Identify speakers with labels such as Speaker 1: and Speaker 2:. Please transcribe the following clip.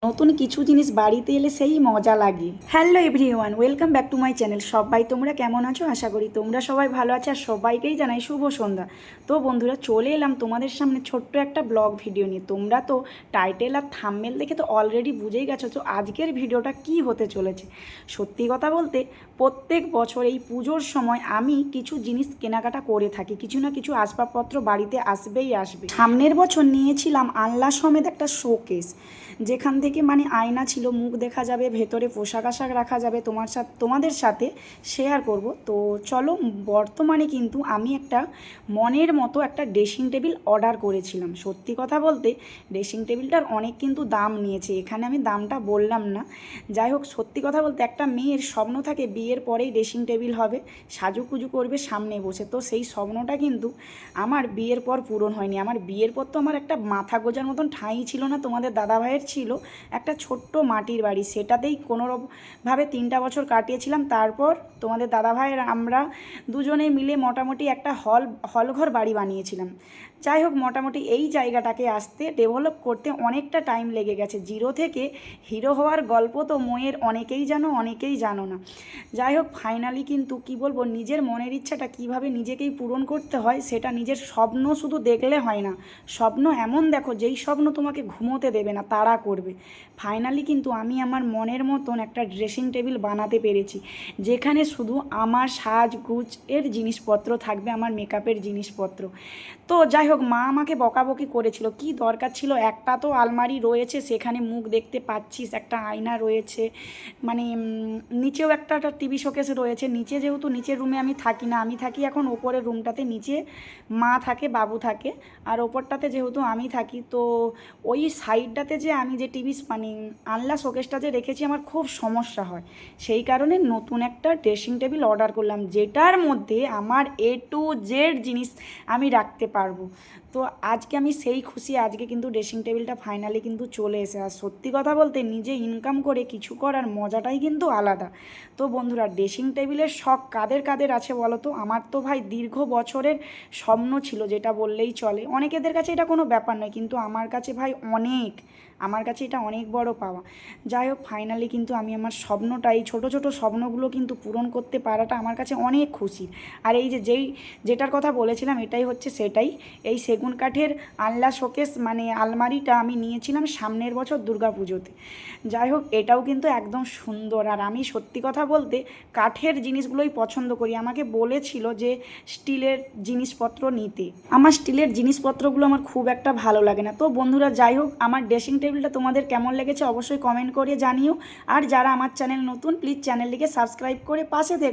Speaker 1: নতুন কিছু জিনিস বাড়িতে এলে সেই মজা লাগে। Hello everyone, welcome back to my channel. সবাই তোমরা কেমন আছো? আশা করি তোমরা সবাই ভালো আছো আর সবাইকেই জানাই শুভ সন্ধ্যা। তো বন্ধুরা, চলে এলাম তোমাদের সামনে ছোট্ট একটা ব্লগ ভিডিও নিয়ে। তোমরা তো টাইটেল আর থাম্বনেল দেখে তো অলরেডি বুঝেই গেছো তো আজকের ভিডিওটা কি হতে চলেছে। সত্যি কথা বলতে প্রত্যেক বছর এই পুজোর সময় আমি কিছু জিনিস কেনাকাটা করে থাকি, কিছু না কিছু আসবাবপত্র বাড়িতে আসবেই আসবে। সামনের বছর নিয়েছিলাম আনলা সমেত একটা শোকেস, যেখান থেকে মানে আয়না ছিল, মুখ দেখা যাবে, ভেতরে পোশাক আশাক রাখা যাবে। তোমাদের সাথে শেয়ার করব। তো চলো, বর্তমানে কিন্তু আমি একটা মনের মতো একটা ড্রেসিং টেবিল অর্ডার করেছিলাম। সত্যি কথা বলতে ড্রেসিং টেবিলটার অনেক কিন্তু দাম নিয়েছে, এখানে আমি দামটা বললাম না। যাই হোক, সত্যি কথা বলতে একটা মেয়ের স্বপ্ন থাকে বিয়ের পরেই ড্রেসিং টেবিল হবে, সাজুকুজু করবে সামনে বসে। তো সেই স্বপ্নটা কিন্তু আমার বিয়ের পর পূরণ হয়নি। আমার বিয়ের পর তো আমার একটা মাথা গোজার মতন ঠাঁই ছিল না, তোমাদের দাদাভাইয়ের ছিল একটা ছোট্ট মাটির বাড়ি, সেটাতেই কোনোভাবে 3টা বছর কাটিয়েছিলাম। তারপর তোমাদের দাদাভাইয়ের আমরা দুজনে মিলে মোটামুটি একটা হলঘর বাড়ি বানিয়েছিলাম। যাই হোক, মোটামুটি এই জায়গাটাকে আসতে ডেভেলপ করতে অনেকটা টাইম লেগে গেছে। জিরো থেকে হিরো হওয়ার গল্প তো মোয়ের অনেকেই জানো, অনেকেই জানো না। যাই হোক, ফাইনালি কিন্তু কি বলবো, নিজের মনের ইচ্ছাটা কিভাবে নিজেকেই পূরণ করতে হয় সেটা নিজের স্বপ্ন শুধু দেখলে হয় না, স্বপ্ন এমন দেখো যেই স্বপ্ন তোমাকে ঘুমোতে দেবে না, তাড়া করবে। ফাইনালি কিন্তু আমি আমার মনের মতন একটা ড্রেসিং টেবিল বানাতে পেরেছি, যেখানে শুধু আমার সাজগুজ এর জিনিসপত্র থাকবে, আমার মেকআপের জিনিসপত্র। তো যাই হোক, মা আমাকে বকাবকি করেছিল, কি দরকার ছিল, একটা তো আলমারি রয়েছে, সেখানে মুখ দেখতে পাচ্ছিস, একটা আয়না রয়েছে, মানে নিচেও একটা টিভি শোকেস রয়েছে। নিচে যেহেতু নিচের রুমে আমি থাকি না, আমি থাকি এখন ওপরের রুমটাতে, নিচে মা থাকে, বাবু থাকে, আর ওপরটাতে যেহেতু আমি থাকি, তো ওই সাইডটাতে যে আমি যে টিভি মানে আনলা শোকেসটা যে রেখেছি, আমার খুব সমস্যা হয়। সেই কারণে নতুন একটা ড্রেসিং টেবিল অর্ডার করলাম, যেটার মধ্যে আমার A to Z জিনিস আমি রাখতে পারবো। তো আজকে আমি সেই খুশি, আজকে কিন্তু ড্রেসিং টেবিলটা ফাইনালি কিন্তু চলে এসে। আর সত্যি কথা বলতে নিজে ইনকাম করে কিছু করার মজাটাই কিন্তু আলাদা। তো বন্ধুরা, ড্রেসিং টেবিলের শখ কাদের কাদের আছে বলো তো? আমার তো ভাই দীর্ঘ বছরের স্বপ্ন ছিল, যেটা বললেই চলে। অনেকেদের কাছে এটা কোনো ব্যাপার নয়, কিন্তু আমার কাছে ভাই আমার কাছে এটা অনেক বড় পাওয়া। যাই হোক, ফাইনালি কিন্তু আমি আমার স্বপ্নটা, এই ছোটো ছোটো স্বপ্নগুলো কিন্তু পূরণ করতে পারাটা আমার কাছে অনেক খুশির। আর এই যেটার কথা বলেছিলাম, এটাই হচ্ছে সেটাই। এই সেগুন কাঠের আনলা শোকেস মানে আলমারিটা আমি নিয়েছিলাম সামনের বছর দুর্গাপুজোতে। যাই হোক, এটাও কিন্তু একদম সুন্দর। আর আমি সত্যি কথা বলতে কাঠের জিনিসগুলোই পছন্দ করি। আমাকে বলেছিল যে স্টিলের জিনিসপত্র নিতে, আমার স্টিলের জিনিসপত্রগুলো আমার খুব একটা ভালো লাগে না। তো বন্ধুরা, যাই হোক, আমার ড্রেসিং টেবিলটা তোমাদের কেমন লেগেছে অবশ্যই কমেন্ট করে জানিও। আর যারা আমার চ্যানেল নতুন, প্লিজ চ্যানেলটিকে সাবস্ক্রাইব করে পাশে থেকো।